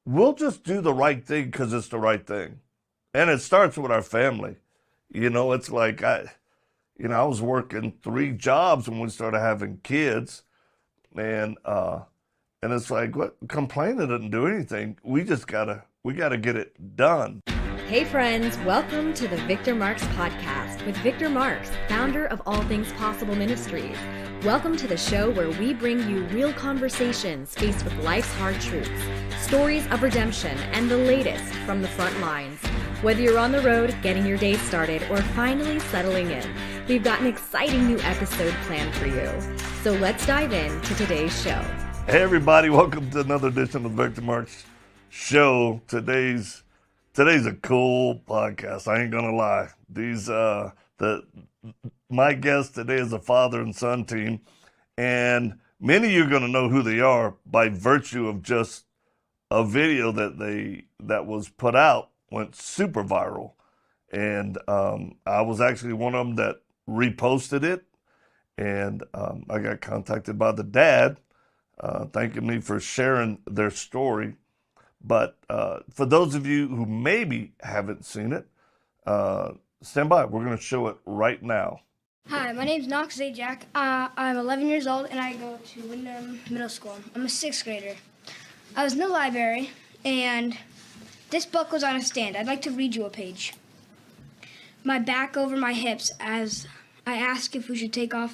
we'll just do the right thing because it's the right thing. And it starts with our family. It's like I was working 3 jobs when we started having kids, and it's like, what, complaining doesn't do anything. We gotta get it done. Hey friends, welcome to the Victor Marks podcast with Victor Marks, founder of All Things Possible Ministries. Welcome to the show where we bring you real conversations faced with life's hard truths, stories of redemption, and the latest from the front lines. Whether you're on the road, getting your day started, or finally settling in, we've got an exciting new episode planned for you. So let's dive into today's show. Hey everybody, welcome to another edition of the Victor Marks Show. Today's a cool podcast. I ain't gonna lie. My guest today is a father and son team, and many of you are gonna know who they are by virtue of just a video that was put out, went super viral, and I was actually one of them that reposted it, and I got contacted by the dad, thanking me for sharing their story. But for those of you who maybe haven't seen it, stand by. We're going to show it right now. Hi, my name's Knox Zajac. I'm 11 years old and I go to Wyndham Middle School. I'm a 6th grader. I was in the library and this book was on a stand. I'd like to read you a page. My back over my hips as I ask if we should take our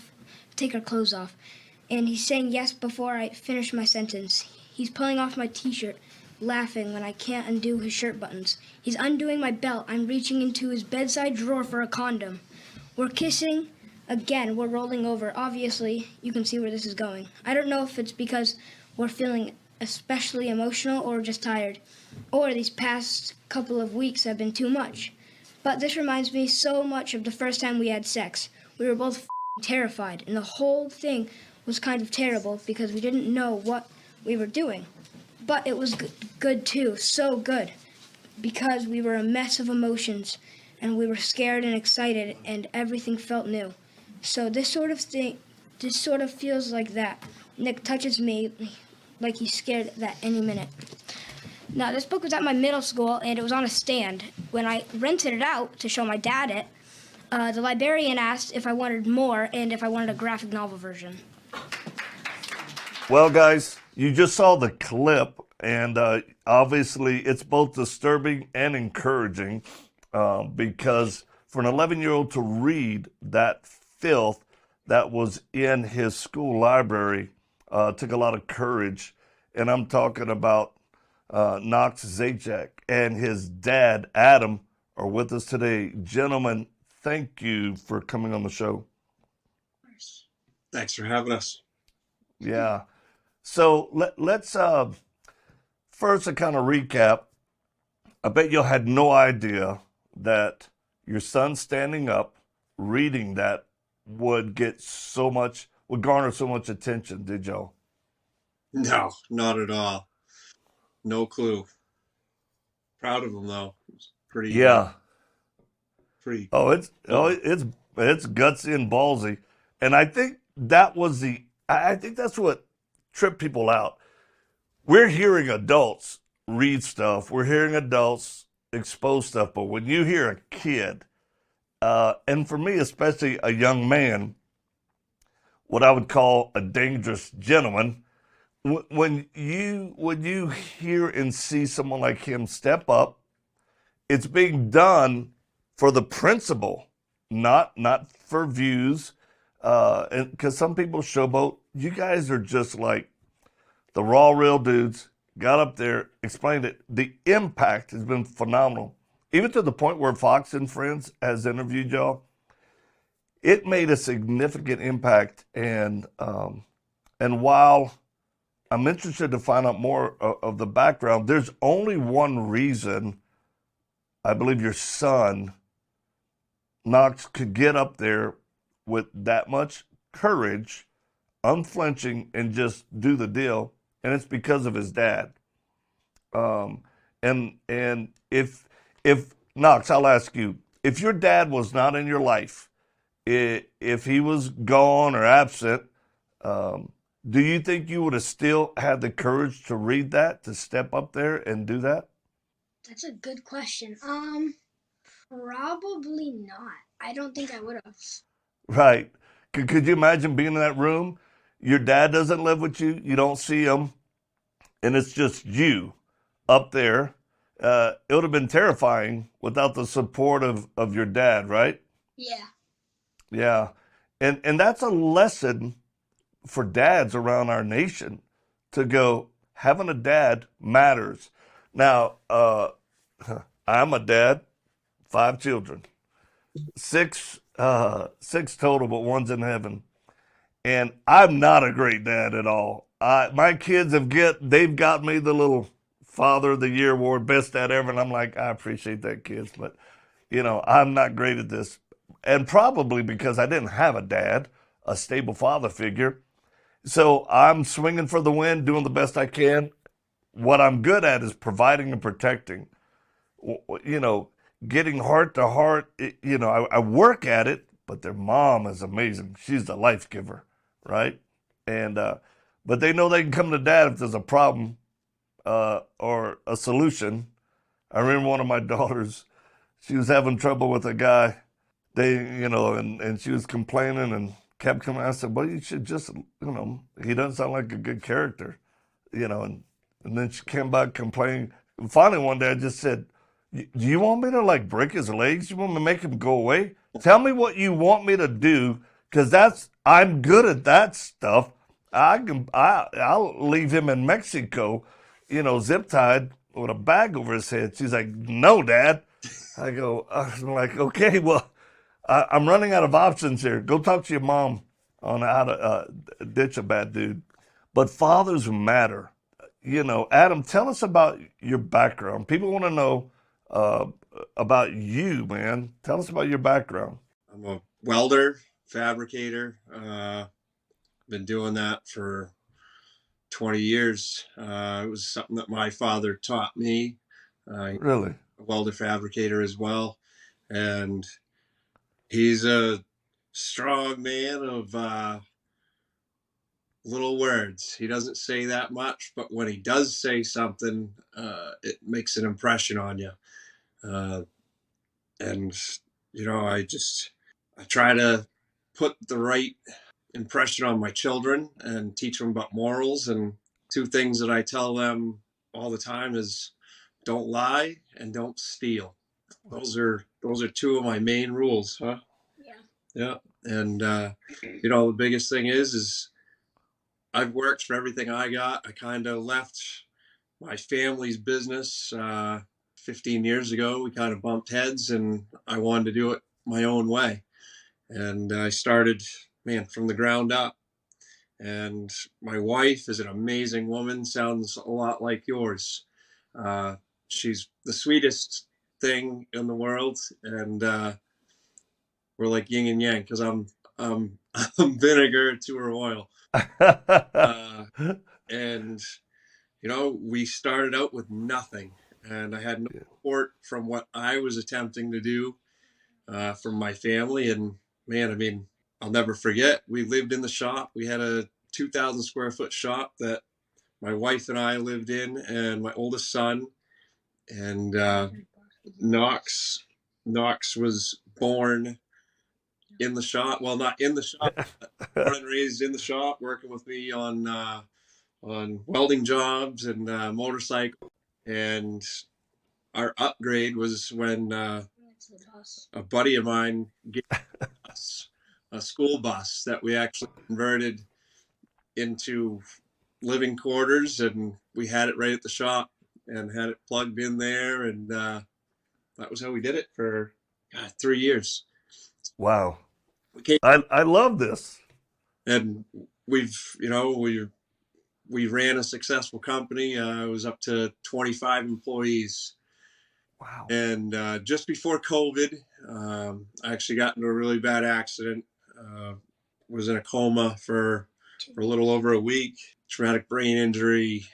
clothes off. And he's saying yes before I finish my sentence. He's pulling off my t-shirt, laughing when I can't undo his shirt buttons. He's undoing my belt. I'm reaching into his bedside drawer for a condom. We're kissing. Again, we're rolling over. Obviously, you can see where this is going. I don't know if it's because we're feeling especially emotional or just tired, or these past couple of weeks have been too much. But this reminds me so much of the first time we had sex. We were both terrified, and the whole thing was kind of terrible because we didn't know what we were doing. But it was good too, so good, because we were a mess of emotions, and we were scared and excited, and everything felt new. So this sort of feels like that. Nick touches me like he's scared that any minute. Now, this book was at my middle school, and it was on a stand. When I rented it out to show my dad it, the librarian asked if I wanted more and if I wanted a graphic novel version. Well, guys, you just saw the clip, and obviously it's both disturbing and encouraging because for an 11-year-old to read that filth that was in his school library took a lot of courage. And I'm talking about Knox Zajac and his dad, Adam, are with us today. Gentlemen, thank you for coming on the show. Thanks for having us. Yeah. So let's first a kind of recap. I bet you had no idea that your son standing up, reading that would garner so much attention, did y'all? No, not at all. No clue. Proud of him though. It's pretty. Yeah. Pretty. It's gutsy and ballsy, and I think I think that's what tripped people out. We're hearing adults read stuff. We're hearing adults expose stuff, but when you hear a kid, and for me especially a young man, what I would call a dangerous gentleman, when you hear and see someone like him step up, it's being done for the principle, not for views, and because some people showboat. You guys are just like the raw, real dudes. Got up there, explained it. The impact has been phenomenal, even to the point where Fox and Friends has interviewed y'all. It made a significant impact, and while I'm interested to find out more of the background, there's only one reason I believe your son, Knox, could get up there with that much courage, unflinching, and just do the deal, and it's because of his dad. And if Knox, I'll ask you, if your dad was not in your life, if he was gone or absent, Do you think you would have still had the courage to read that, to step up there and do that? That's a good question. Probably not. I don't think I would have. Right. Could you imagine being in that room? Your dad doesn't live with you, you don't see him, and it's just you up there. It would have been terrifying without the support of your dad, right? Yeah. Yeah. And that's a lesson for dads around our nation to go, having a dad matters. Now, I'm a dad, 5 children, six total, but one's in heaven. And I'm not a great dad at all. My kids they've got me the little Father of the Year award, best dad ever, and I'm like, I appreciate that, kids, but I'm not great at this, and probably because I didn't have a dad, a stable father figure. So I'm swinging for the wind, doing the best I can. What I'm good at is providing and protecting. You know, getting heart to heart. I work at it, but their mom is amazing. She's the life giver, right? And but they know they can come to dad if there's a problem or a solution. I remember one of my daughters, she was having trouble with a guy. And she was complaining and kept coming. I said, well, you should just, he doesn't sound like a good character, and then she came back complaining. And finally, one day I just said, do you want me to like break his legs? You want me to make him go away? Tell me what you want me to do, because I'm good at that stuff. I'll leave him in Mexico, zip tied with a bag over his head. She's like, no, Dad. I'm like, okay, well, I'm running out of options here. Go talk to your mom on how to ditch a bad dude. But fathers matter. Adam, tell us about your background. People want to know about you, man. Tell us about your background. I'm a welder, fabricator. Been doing that for 20 years. It was something that my father taught me. Really? A welder fabricator as well. And he's a strong man of little words. He doesn't say that much, but when he does say something, it makes an impression on you. And I try to put the right impression on my children and teach them about morals. And two things that I tell them all the time is don't lie and don't steal. Those are two of my main rules, huh? Yeah. And the biggest thing is I've worked for everything I got. I kind of left my family's business 15 years ago. We kind of bumped heads, and I wanted to do it my own way. And I started, from the ground up. And my wife is an amazing woman, sounds a lot like yours. She's the sweetest thing in the world, and we're like yin and yang, because I'm vinegar to her oil. And we started out with nothing, and I had no support from what I was attempting to do from my family. And I'll never forget, we lived in the shop. We had a 2,000 square foot shop that my wife and I lived in, and my oldest son. And Knox was born in the shop. Well, not in the shop, but born and raised in the shop, working with me on welding jobs and motorcycle. And our upgrade was when a buddy of mine gave us a school bus that we actually converted into living quarters, and we had it right at the shop and had it plugged in there. And that was how we did it for 3 years. Wow. I love this. And we ran a successful company. It was up to 25 employees. Wow. And just before COVID, I actually got into a really bad accident. Was in a coma for a little over a week. Traumatic brain injury.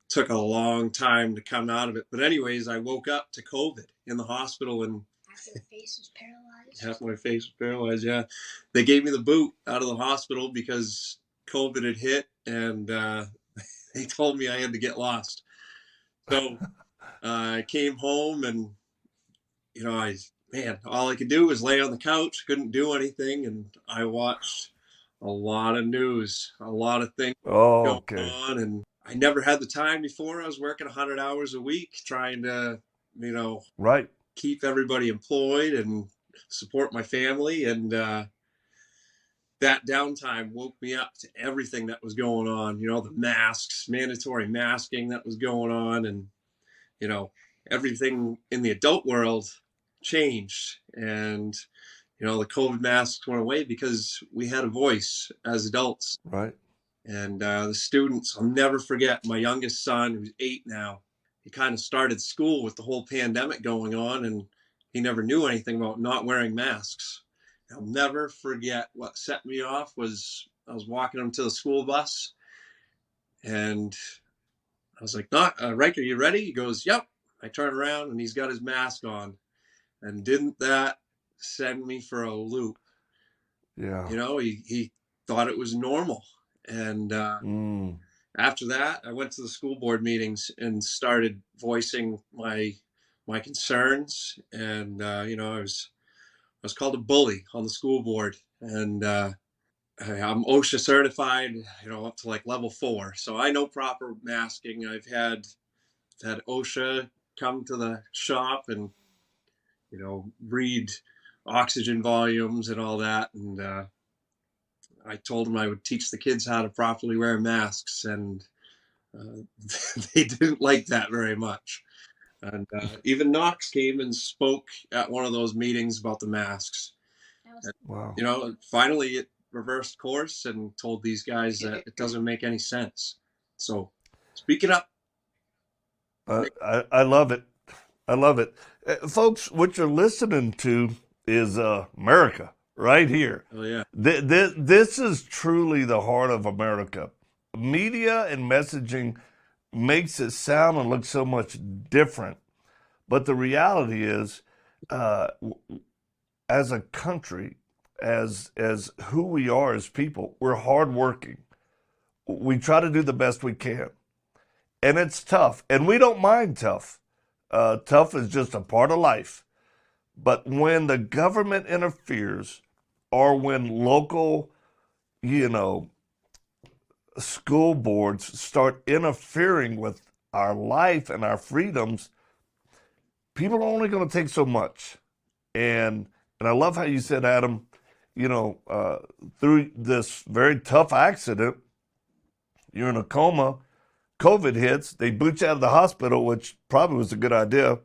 Took a long time to come out of it. But anyways, I woke up to COVID in the hospital, and half your face was paralyzed. Half my face was paralyzed, yeah. They gave me the boot out of the hospital because COVID had hit, and they told me I had to get lost. So I came home, and all I could do was lay on the couch, couldn't do anything, and I watched a lot of news, a lot of things Oh, going okay. on, and I never had the time before. I was working 100 hours a week trying to, Right. keep everybody employed and support my family, and that downtime woke me up to everything that was going on. The masks, mandatory masking that was going on, and everything in the adult world changed. And the COVID masks went away because we had a voice as adults. Right. And the students, I'll never forget my youngest son, who's 8 now. He kind of started school with the whole pandemic going on, and he never knew anything about not wearing masks. I'll never forget what set me off was I was walking him to the school bus, and I was like, Riker, you ready? He goes, yep. I turn around, and he's got his mask on. And didn't that send me for a loop? Yeah. He thought it was normal. And after that, I went to the school board meetings and started voicing my concerns. And I was called a bully on the school board, and I'm OSHA certified, up to like level 4. So I know proper masking. I've had OSHA come to the shop and read oxygen volumes and all that. And I told them I would teach the kids how to properly wear masks, and they didn't like that very much. And even Knox came and spoke at one of those meetings about the masks. Wow. Finally it reversed course and told these guys that it doesn't make any sense. So speak it up. I love it. I love it. Folks, what you're listening to is America right here. Oh, yeah. This is truly the heart of America. Media and messaging makes it sound and look so much different. But the reality is, as a country, as who we are as people, we're hardworking. We try to do the best we can. And it's tough. And we don't mind tough. Tough is just a part of life. But when the government interferes, or when local, school boards start interfering with our life and our freedoms, people are only going to take so much. And I love how you said, Adam, through this very tough accident, you're in a coma, COVID hits, they boot you out of the hospital, which probably was a good idea.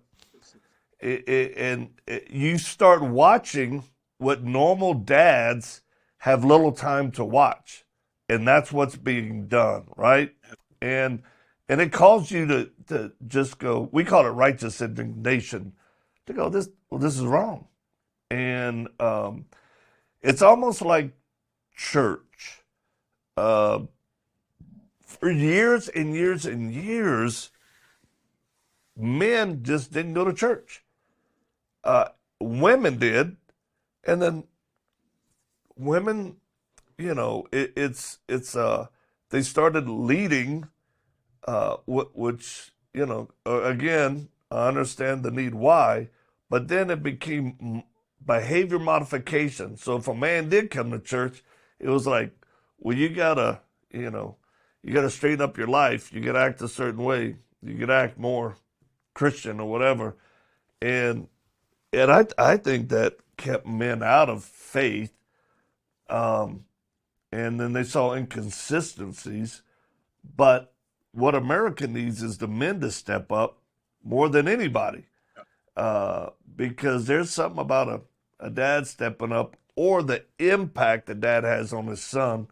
And you start watching what normal dads have little time to watch. And that's what's being done, right? And it calls you to just go, we call it righteous indignation, to go, this is wrong. And it's almost like church. For years and years and years, men just didn't go to church. Women did, and then women, they started leading, which again, I understand the need why, but then it became behavior modification. So if a man did come to church, it was like, well, you gotta straighten up your life. You gotta act a certain way. You gotta act more Christian or whatever. And I think that kept men out of faith. And then they saw inconsistencies. But what America needs is the men to step up more than anybody. Because there's something about a dad stepping up, or the impact the dad has on his son.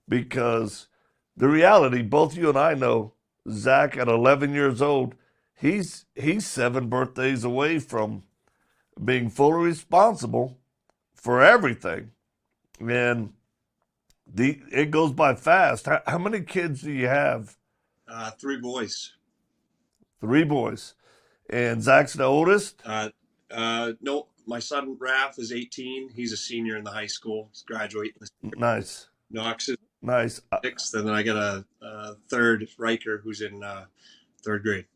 Because the reality, both you and I know, Zach at 11 years old, he's 7 birthdays away from being fully responsible for everything. And it goes by fast. How many kids do you have? 3 boys. 3 boys. And Zach's the oldest? No, my son Raph is 18. He's a senior in the high school. He's graduating this year. Nice. Knox is Nice. sixth, and then I got a third, Riker, who's in third grade.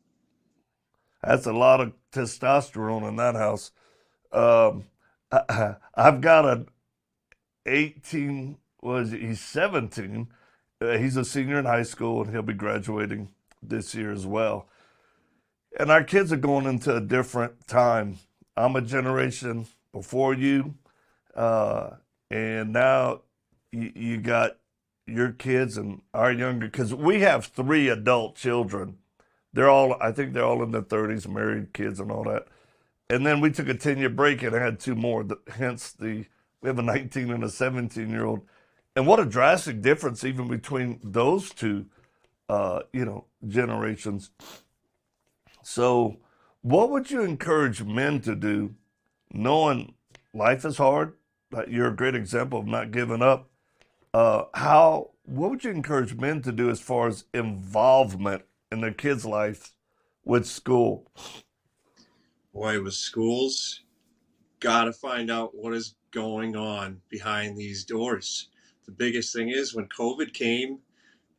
That's a lot of testosterone in that house. Um, I've got an 18, he's 17. He's a senior in high school and he'll be graduating this year as well. And our kids are going into a different time. I'm a generation before you, and now you got your kids and our younger, because we have 3 adult children. I think they're all in their 30s, married kids and all that. And then we took a 10-year break and I had 2 more. Hence we have a 19 and a 17-year-old. And what a drastic difference even between those 2, generations. So what would you encourage men to do, knowing life is hard? You're a great example of not giving up. What would you encourage men to do as far as involvement in their kids' life with school? Boy, with schools, got to find out what is going on behind these doors. The biggest thing is when COVID came,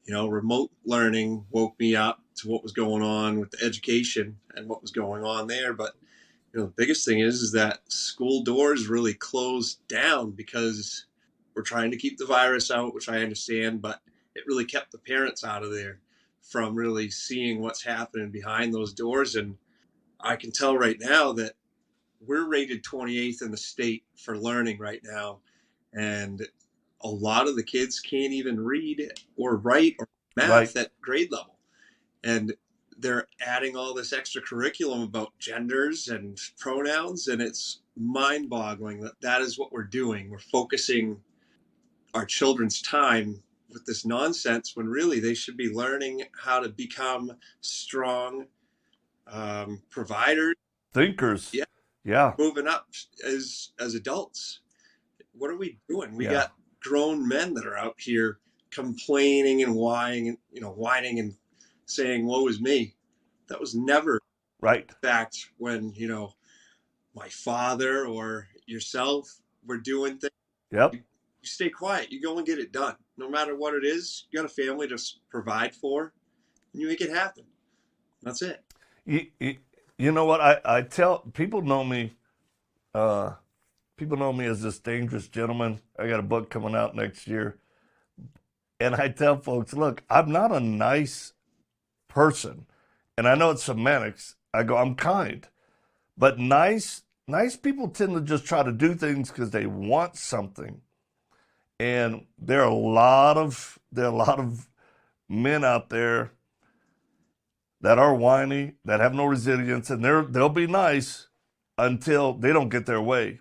remote learning woke me up to what was going on with the education and what was going on there. But, the biggest thing is that school doors really closed down because we're trying to keep the virus out, which I understand, but it really kept the parents out of there from really seeing what's happening behind those doors. And I can tell right now that we're rated 28th in the state for learning right now. And a lot of the kids can't even read or write or math at grade level. And they're adding all this extra curriculum about genders and pronouns. And it's mind boggling that is what we're doing. We're focusing our children's time with this nonsense when really they should be learning how to become strong providers, Thinkers. Yeah. Moving up as adults. What are we doing? We got grown men that are out here complaining and whining and saying, woe is me. That was never right. fact when, my father or yourself were doing things. Yep. You stay quiet. You go and get it done. No matter what it is, you got a family to provide for, and you make it happen. That's it. You know what? I tell people know me. People know me as this dangerous gentleman. I got a book coming out next year, and I tell folks, look, I'm not a nice person, and I know it's semantics. I go, I'm kind, but nice people tend to just try to do things because they want something, and there are a lot of men out there that are whiny, that have no resilience, and they'll be nice until they don't get their way.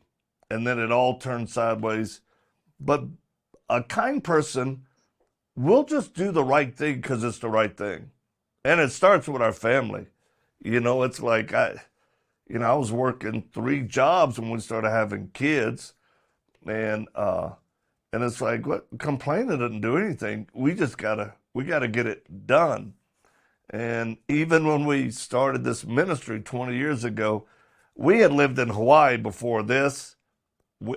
And then it all turns sideways. But a kind person will just do the right thing because it's the right thing. And it starts with our family. It's like I was working 3 jobs when we started having kids. And it's like, what? Complaining doesn't do anything. We gotta get it done. And even when we started this ministry 20 years ago, we had lived in Hawaii before this.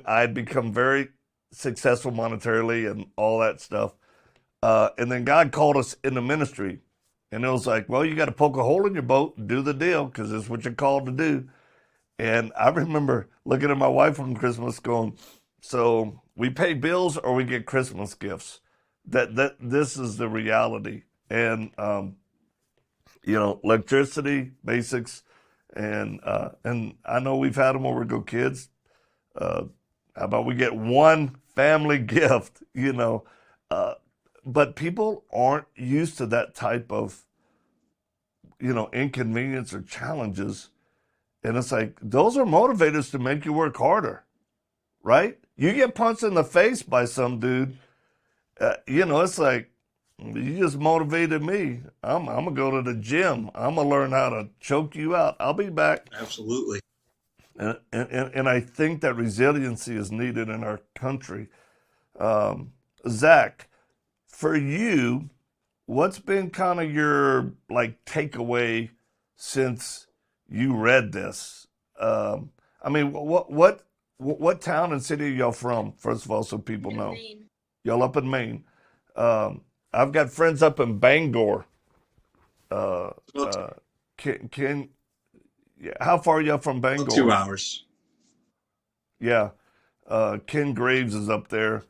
I had become very successful monetarily and all that stuff. And then God called us in the ministry. And it was like, well, you got to poke a hole in your boat and do the deal because it's what you're called to do. And I remember looking at my wife on Christmas going, so we pay bills or we get Christmas gifts. That this is the reality. And, electricity, basics. And I know we've had them over go kids. How about we get one family gift, but people aren't used to that type of, inconvenience or challenges. And it's like, those are motivators to make you work harder, right? You get punched in the face by some dude, it's like, you just motivated me. I'm going to go to the gym. I'm going to learn how to choke you out. I'll be back. Absolutely. And I think that resiliency is needed in our country. Zach, for you, what's been kind of your takeaway since you read this? What town and city are y'all from? First of all, so people know. Maine. Y'all up in Maine. I've got friends up in Bangor. Uh, About, uh, can yeah, how far are you up from about 2 Bangor? hours. Yeah, Ken Graves is up there.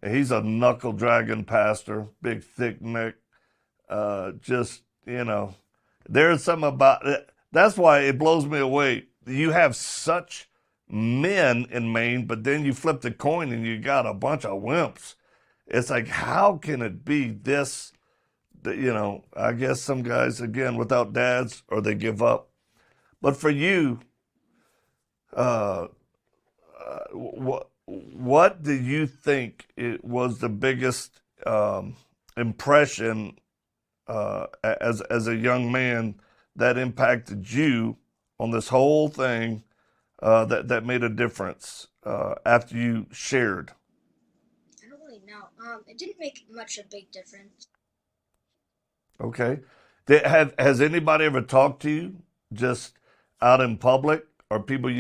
He's a knuckle dragging pastor, big thick neck. Just there's something about it. That's why it blows me away. You have such men in Maine, but then you flip the coin and you got a bunch of wimps. It's like, how can it be this? I guess some guys, again, without dads, or they give up. But for you, uh, what do you think it was the biggest impression as a young man that impacted you on this whole thing that made a difference after you shared? I don't really know. It didn't make much a big difference. Okay. Has anybody ever talked to you just out in public or people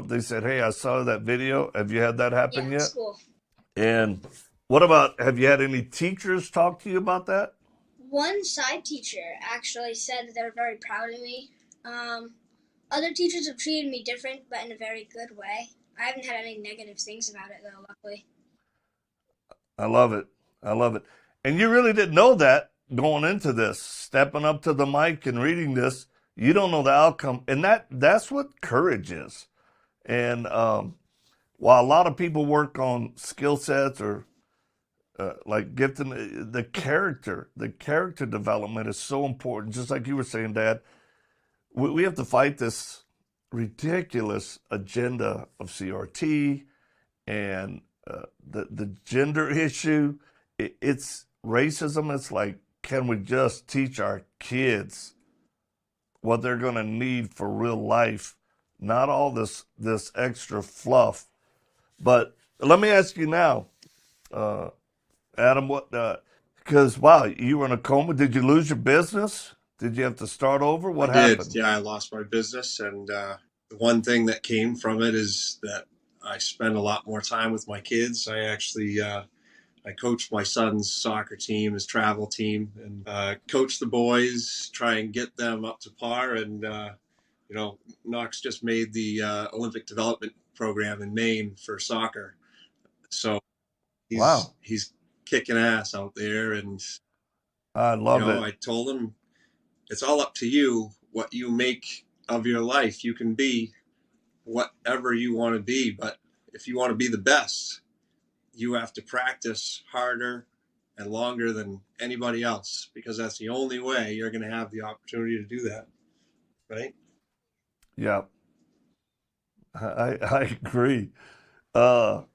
they said, "Hey, I saw that video." Have you had that Yeah, happen in yet? school. And what about, have you had any teachers talk to you about that? One side teacher actually said that they were very proud of me. Other teachers have treated me different, but in a very good way. I haven't had any negative things about it, though, luckily. I love it. I love it. And you really didn't know that going into this, stepping up to the mic and reading this. You don't know the outcome. And that's what courage is. And while a lot of people work on skill sets or like gifting, the character development is so important. Just like you were saying, Dad, we have to fight this ridiculous agenda of CRT and the gender issue. It's racism. It's like, can we just teach our kids what they're going to need for real life? Not all this extra fluff. But let me ask you now, uh, Adam, what? Because wow, you were in a coma. Did you lose your business? Did you have to start over? I What did. happened? Yeah, I lost my business, and the one thing that came from it is that I spend a lot more time with my kids. I actually I coach my son's soccer team, his travel team, and coach the boys, try and get them up to par. And Knox just made the Olympic development program in Maine for soccer, so he's Wow, he's kicking ass out there. And I love it. I told him it's all up to you what you make of your life. You can be whatever you want to be, but if you want to be the best, you have to practice harder and longer than anybody else, because that's the only way you're going to have the opportunity to do that, right? Yeah, I agree.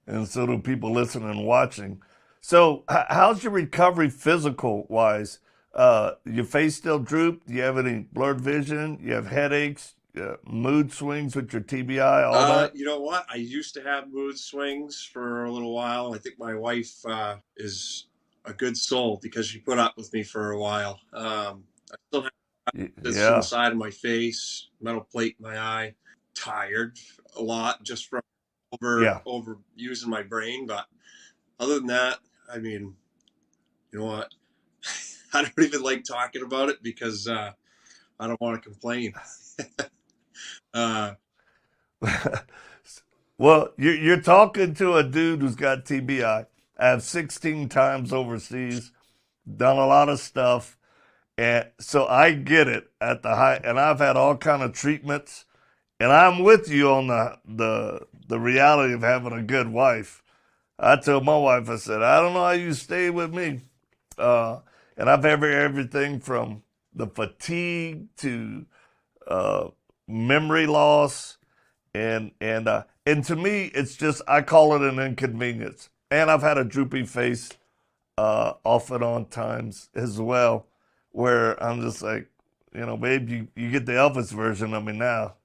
And so do people listening and watching. So, how's your recovery physical wise? Your face still droop? Do you have any blurred vision? You have headaches, mood swings with your TBI, all that? You know what? I used to have mood swings for a little while. I think my wife is a good soul because she put up with me for a while. I still have this in the Yeah, side of my face, metal plate in my eye, tired a lot just from yeah. over using my brain. But other than that, I mean, you know what? I don't even like talking about it because I don't want to complain. uh, Well, you're talking to a dude who's got TBI. I have 16 times overseas, done a lot of stuff, and so I get it at the high. And I've had all kind of treatments, and I'm with you on the reality of having a good wife. I told my wife, I said, I don't know how you stay with me, uh, and I've had everything from the fatigue to uh, memory loss and to me, it's just I call it an inconvenience. And I've had a droopy face off and on times as well, where I'm just like, babe, you get the Elvis version of me now,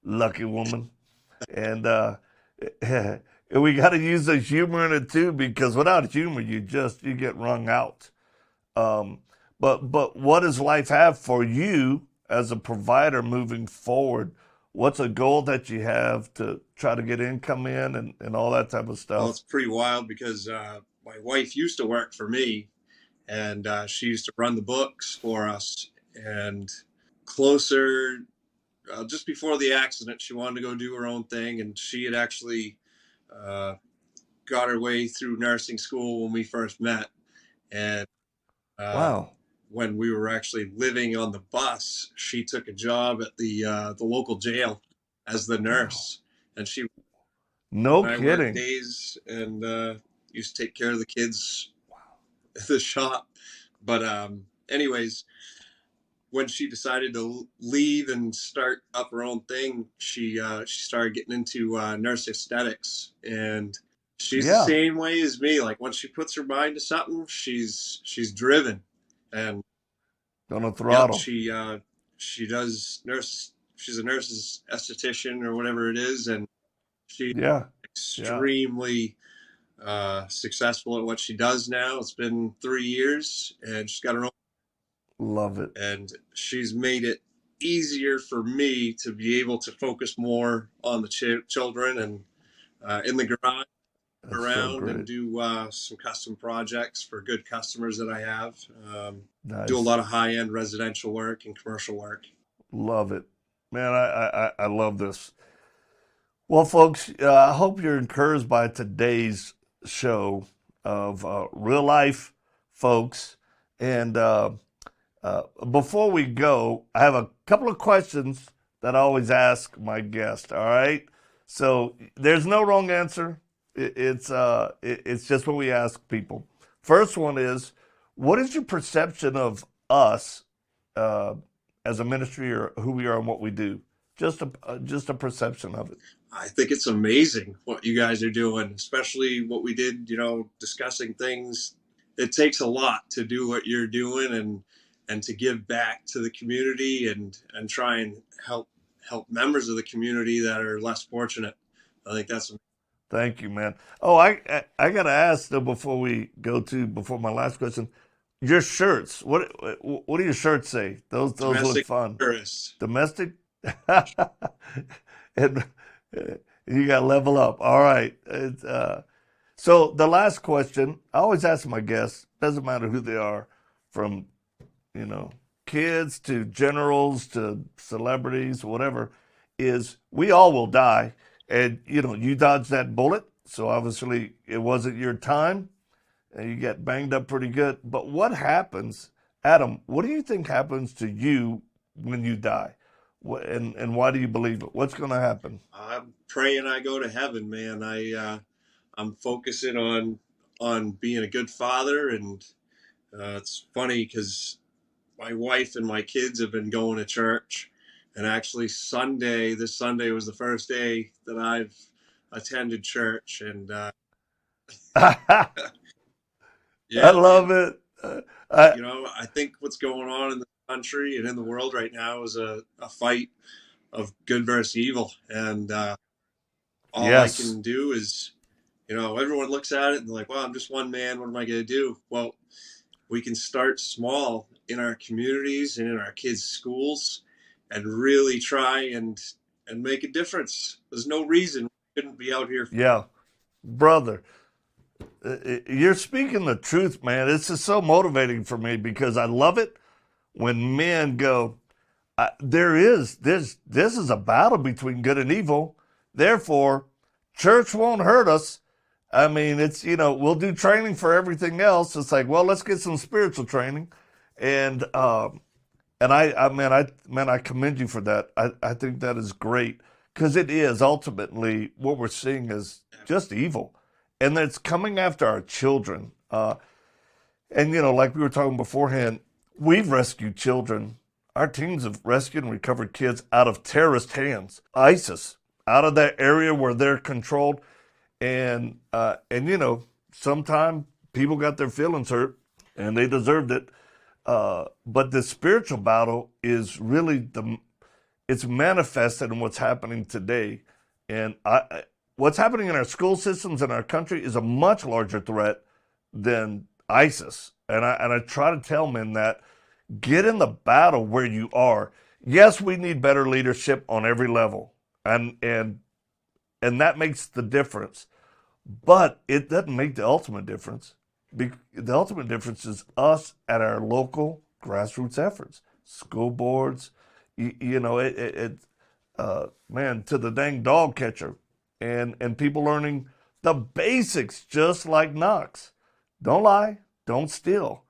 lucky woman. And we got to use the humor in it too, because without humor, you get wrung out. Um, but what does life have for you as a provider moving forward? What's a goal that you have to try to get income in and all that type of well, stuff? it's pretty wild because my wife used to work for me, and she used to run the books for us. And closer, just before the accident, she wanted to go do her own thing, and she had actually got her way through nursing school when we first met. And Wow. when we were actually living on the bus, she took a job at the local jail as the nurse, and she No I worked kidding. days and used to take care of the kids at the shop. But anyways, when she decided to leave and start up her own thing, she started getting into nurse aesthetics, and she's the Yeah. same way as me. Like, once she puts her mind to something, she's driven, and Gonna yep, throttle. she does nurse. She's a nurse's esthetician or whatever it is, and she's Yeah. Yeah. extremely successful at what she does now. It's been 3 years, and she's got her own, Love it. and she's made it easier for me to be able to focus more on the children, and in the garage That's so around and great. do some custom projects for good customers that I have. Do a Nice. lot of high-end residential work and commercial work. Love it. Man, I love this. Well, folks, I hope you're encouraged by today's show of real life folks. And before we go, I have a couple of questions that I always ask my guest. All right. So there's no wrong answer. It's just what we ask people. First one is, what is your perception of us uh, as a ministry, or who we are and what we do? Just a perception of it. I think it's amazing what you guys are doing, especially what we did, discussing things. It takes a lot to do what you're doing, and to give back to the community, and try and help members of the community that are less fortunate. I think that's Thank you, man. Oh, I gotta ask though before my last question. Your shirts. What do your shirts say? Those look domestic fun. terrorists. Domestic. and you got to level up. All right. So the last question I always ask my guests. Doesn't matter who they are, from you know kids to generals to celebrities, whatever. Is we all will die, and you dodged that bullet. So obviously it wasn't your time, and you get banged up pretty good. But what happens, Adam? What do you think happens to you when you die? And why do you believe it? What's going to happen? I'm praying I go to heaven, man. I'm focusing on being a good father, and it's funny because my wife and my kids have been going to church, and actually this Sunday was the first day that I've attended church, and I yeah, love man, it. I, I think what's going on in the country and in the world right now is a fight of good versus evil, and all I yes. can do is, everyone looks at it and they're like, well, I'm just one man. What am I going to do? Well, we can start small in our communities and in our kids' schools, and really try and make a difference. There's no reason we shouldn't be out here. Yeah, brother. You're speaking the truth, man. This is so motivating for me because I love it when men go, this is a battle between good and evil. Therefore, church won't hurt us. I mean, it's we'll do training for everything else. It's like, well, let's get some spiritual training, and I commend you for that. I think that is great because it is ultimately what we're seeing is just evil, and it's coming after our children. And like we were talking beforehand, we've rescued children. Our teams have rescued and recovered kids out of terrorist hands, ISIS, out of that area where they're controlled. And sometimes people got their feelings hurt, and they deserved it. But the spiritual battle is really it's manifested in what's happening today. And what's happening in our school systems in our country is a much larger threat than ISIS. And I try to tell men that get in the battle where you are. Yes, we need better leadership on every level, and that makes the difference. But it doesn't make the ultimate difference. the ultimate difference is us at our local grassroots efforts, school boards, man, to the dang dog catcher, and people learning the basics just like Knox. Don't lie, don't steal.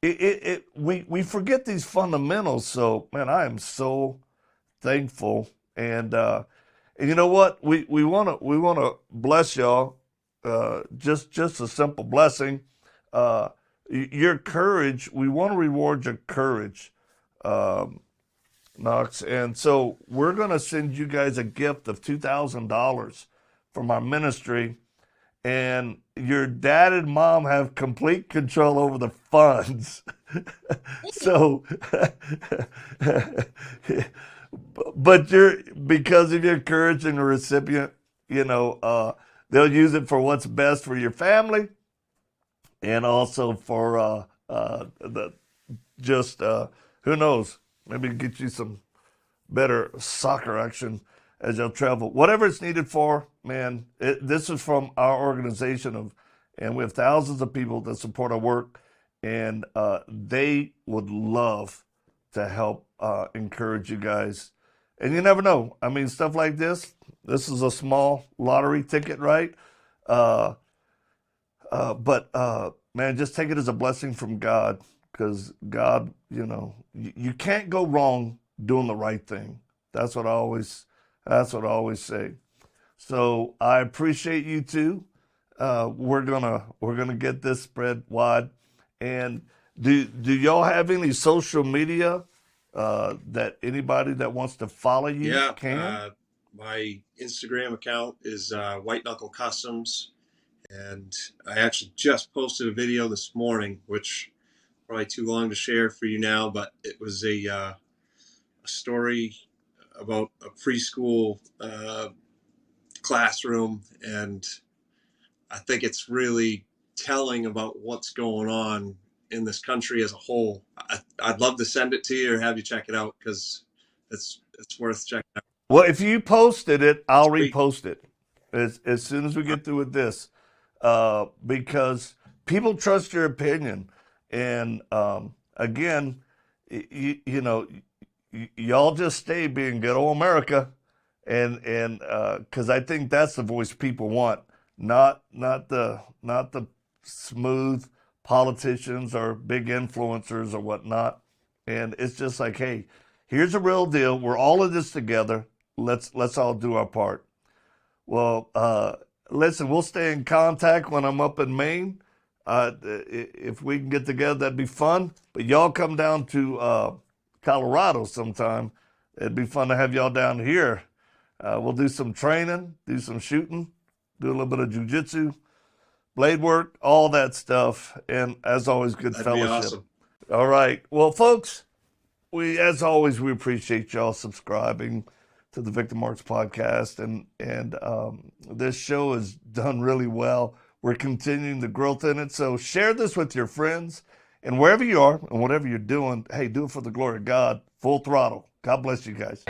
We forget these fundamentals. So, man, I am so thankful, and you know what? We wanna bless y'all. Just a simple blessing. Your courage. We want to reward your courage, Knox. And so we're gonna send you guys a gift of $2,000 from our ministry. And your dad and mom have complete control over the funds. So, but because of your courage and the recipient, they'll use it for what's best for your family, and also for who knows, maybe get you some better soccer action as you'll travel. Whatever it's needed for, man, this is from our organization and we have thousands of people that support our work, and they would love to help encourage you guys. And you never know. I mean, stuff like this is a small lottery ticket, right? But man, just take it as a blessing from God, because God, you can't go wrong doing the right thing. That's what I always say. So I appreciate you too. We're gonna get this spread wide. And do y'all have any social media that anybody that wants to follow you can? My Instagram account is White Knuckle Customs, and I actually just posted a video this morning, which probably too long to share for you now, but it was a story about a preschool classroom, and I think it's really telling about what's going on in this country as a whole. I'd love to send it to you or have you check it out, because it's worth checking out. Well, if you posted it, I'll repost it as soon as we get through with this, because people trust your opinion. And again, y'all just stay being good old America, and because I think that's the voice people want, not the smooth politicians or big influencers or whatnot. And it's just like, hey, here's a real deal. We're all in this together. Let's all do our part. Well, listen, we'll stay in contact when I'm up in Maine. If we can get together, that'd be fun. But y'all come down to Colorado sometime. It'd be fun to have y'all down here. We'll do some training, do some shooting, do a little bit of jujitsu, blade work, all that stuff. And as always, good That'd fellowship. be awesome. All right. Well, folks, as always, we appreciate y'all subscribing to the Victor Marks podcast. And this show is done really well. We're continuing the growth in it. So share this with your friends. And wherever you are and whatever you're doing, hey, do it for the glory of God. Full throttle. God bless you guys.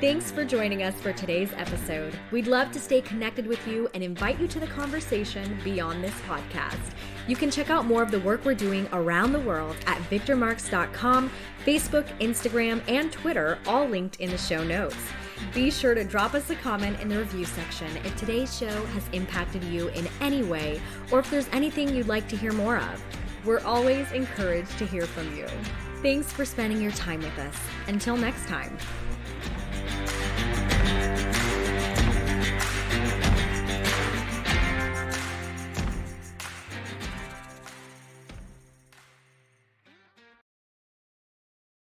Thanks for joining us for today's episode. We'd love to stay connected with you and invite you to the conversation beyond this podcast. You can check out more of the work we're doing around the world at victormarks.com, Facebook, Instagram, and Twitter, all linked in the show notes. Be sure to drop us a comment in the review section if today's show has impacted you in any way, or if there's anything you'd like to hear more of. We're always encouraged to hear from you. Thanks for spending your time with us. Until next time.